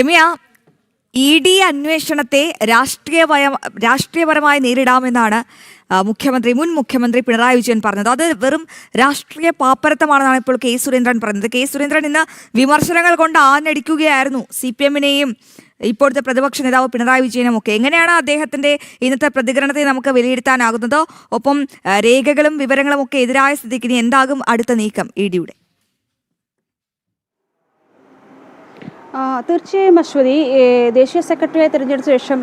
Ramya, E D അന്വേഷണത്തെ രാഷ്ട്രീയപരമായി നേരിടാമെന്നാണ് മുൻ മുഖ്യമന്ത്രി പിണറായി വിജയൻ പറഞ്ഞത്. അത് വെറും രാഷ്ട്രീയ പാപ്പരത്തമാണെന്നാണ് ഇപ്പോൾ കെ സുരേന്ദ്രൻ പറഞ്ഞത്. കെ സുരേന്ദ്രൻ ഇന്ന് വിമർശനങ്ങൾ കൊണ്ട് ആഞ്ഞടിക്കുകയായിരുന്നു CPM-നെയും ഇപ്പോഴത്തെ പ്രതിപക്ഷ നേതാവ് പിണറായി വിജയനും ഒക്കെ. എങ്ങനെയാണ് അദ്ദേഹത്തിന്റെ ഇന്നത്തെ പ്രതികരണത്തെ നമുക്ക് വിലയിരുത്താനാകുന്നത്? ഒപ്പം രേഖകളും വിവരങ്ങളും ഒക്കെ എതിരായ സ്ഥിതിക്ക് ഇനി എന്താകും അടുത്ത നീക്കം ഇ ഡിയുടെ? തീർച്ചയായും അശ്വതി, ദേശീയ സെക്രട്ടറിയെ തിരഞ്ഞെടുത്ത ശേഷം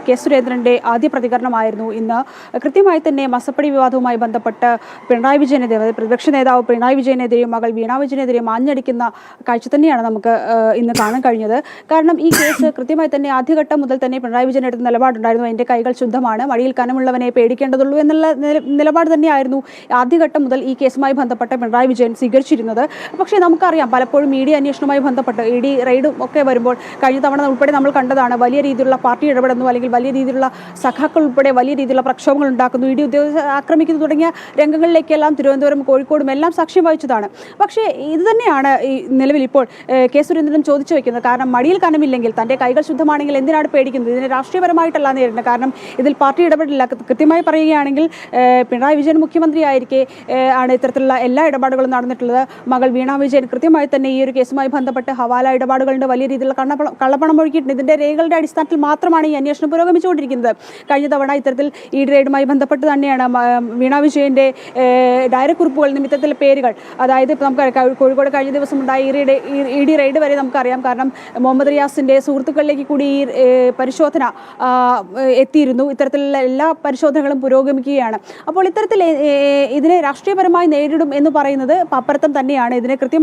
കെ സുരേന്ദ്രൻ്റെ ആദ്യ പ്രതികരണമായിരുന്നു ഇന്ന്. കൃത്യമായി തന്നെ മസപ്പടി വിവാദവുമായി ബന്ധപ്പെട്ട് പിണറായി വിജയനെതിരെ, അതായത് പ്രതിപക്ഷ നേതാവ് പിണറായി വിജയനെതിരെയും മകൾ വീണ വിജയനെതിരെയും ആഞ്ഞടിക്കുന്ന കാഴ്ച തന്നെയാണ് നമുക്ക് ഇന്ന് കാണാൻ കഴിഞ്ഞത്. കാരണം ഈ കേസ് കൃത്യമായി തന്നെ ആദ്യഘട്ടം മുതൽ തന്നെ പിണറായി വിജയൻ എടുത്ത നിലപാടുണ്ടായിരുന്നു. എൻ്റെ കൈകൾ ശുദ്ധമാണ്, മടിയിൽ കനമുള്ളവനെ പേടിക്കേണ്ടതുള്ളൂ എന്നുള്ള നിലപാട് തന്നെയായിരുന്നു ആദ്യഘട്ടം മുതൽ ഈ കേസുമായി ബന്ധപ്പെട്ട് പിണറായി വിജയൻ സ്വീകരിച്ചിരുന്നത്. പക്ഷേ നമുക്കറിയാം, പലപ്പോഴും മീഡിയ അന്വേഷണവുമായി ബന്ധപ്പെട്ട് ഇ ഡി റെയ്ഡും ഒക്കെ വരുമ്പോൾ കഴിഞ്ഞ തവണ ഉൾപ്പെടെ നമ്മൾ കണ്ടതാണ്, വലിയ രീതിയിലുള്ള പാർട്ടി ഇടപെടുന്നു, അല്ലെങ്കിൽ വലിയ രീതിയിലുള്ള സഖാക്കൾ ഉൾപ്പെടെ വലിയ രീതിയിലുള്ള പ്രക്ഷോഭങ്ങൾ ഉണ്ടാക്കുന്നു, ഇ ഡി ഉദ്യോഗസ്ഥർ ആക്രമിക്കുന്നു തുടങ്ങിയ രംഗങ്ങളിലേക്കെല്ലാം തിരുവനന്തപുരം കോഴിക്കോടും എല്ലാം സാക്ഷ്യം വഹിച്ചതാണ്. പക്ഷേ ഇത് തന്നെയാണ് ഈ നിലവിൽ ഇപ്പോൾ കെ സുരേന്ദ്രൻ ചോദിച്ചു വയ്ക്കുന്നത്. കാരണം മടിയിൽ കനമില്ലെങ്കിൽ, തൻ്റെ കൈകൾ ശുദ്ധമാണെങ്കിൽ എന്തിനാണ് പേടിക്കുന്നത്? ഇതിനെ രാഷ്ട്രീയപരമായിട്ടല്ല നേരിടുന്നത്. കാരണം ഇതിൽ പാർട്ടി ഇടപെടില്ല. കൃത്യമായി പറയുകയാണെങ്കിൽ പിണറായി വിജയൻ മുഖ്യമന്ത്രിയായിരിക്കെ ആണ് ഇത്തരത്തിലുള്ള എല്ലാ ഇടപാടുകളും നടന്നിട്ടുള്ളത്. മകൾ വീണ വിജയൻ കൃത്യമായി തന്നെ ഈ ഒരു കേസുമായി ബന്ധപ്പെട്ട് ഹവാല ഇടപാടുകളുടെ വലിയ രീതിയിലുള്ള കള്ളപ്പണം ഒഴുകിയിട്ടുണ്ട്. ഇതിന്റെ രേഖകളുടെ അടിസ്ഥാനത്തിൽ മാത്രമാണ് ഈ അന്വേഷണം പുരോഗമിച്ചുകൊണ്ടിരിക്കുന്നത്. കഴിഞ്ഞ തവണ ഇത്തരത്തിൽ ഇ ഡി റെയ്ഡുമായി ബന്ധപ്പെട്ട് തന്നെയാണ് വീണ വിജയന്റെ ഡയറിക്കുറിപ്പുകൾ നിമിത്തത്തിലെ പേരുകൾ, അതായത് ഇപ്പോൾ നമുക്ക് കോഴിക്കോട് കഴിഞ്ഞ ദിവസം ഉണ്ടായ ഇ ഡി റെയ്ഡ് വരെ നമുക്കറിയാം. കാരണം മുഹമ്മദ് റിയാസിന്റെ സുഹൃത്തുക്കളിലേക്ക് കൂടി ഈ പരിശോധന എത്തിയിരുന്നു. ഇത്തരത്തിലുള്ള എല്ലാ പരിശോധനകളും പുരോഗമിക്കുകയാണ്. അപ്പോൾ ഇത്തരത്തിൽ ഇതിനെ രാഷ്ട്രീയപരമായി നേരിടും എന്ന് പറയുന്നത് പാപ്പരത്തം തന്നെയാണ്. ഇതിനെ കൃത്യമായി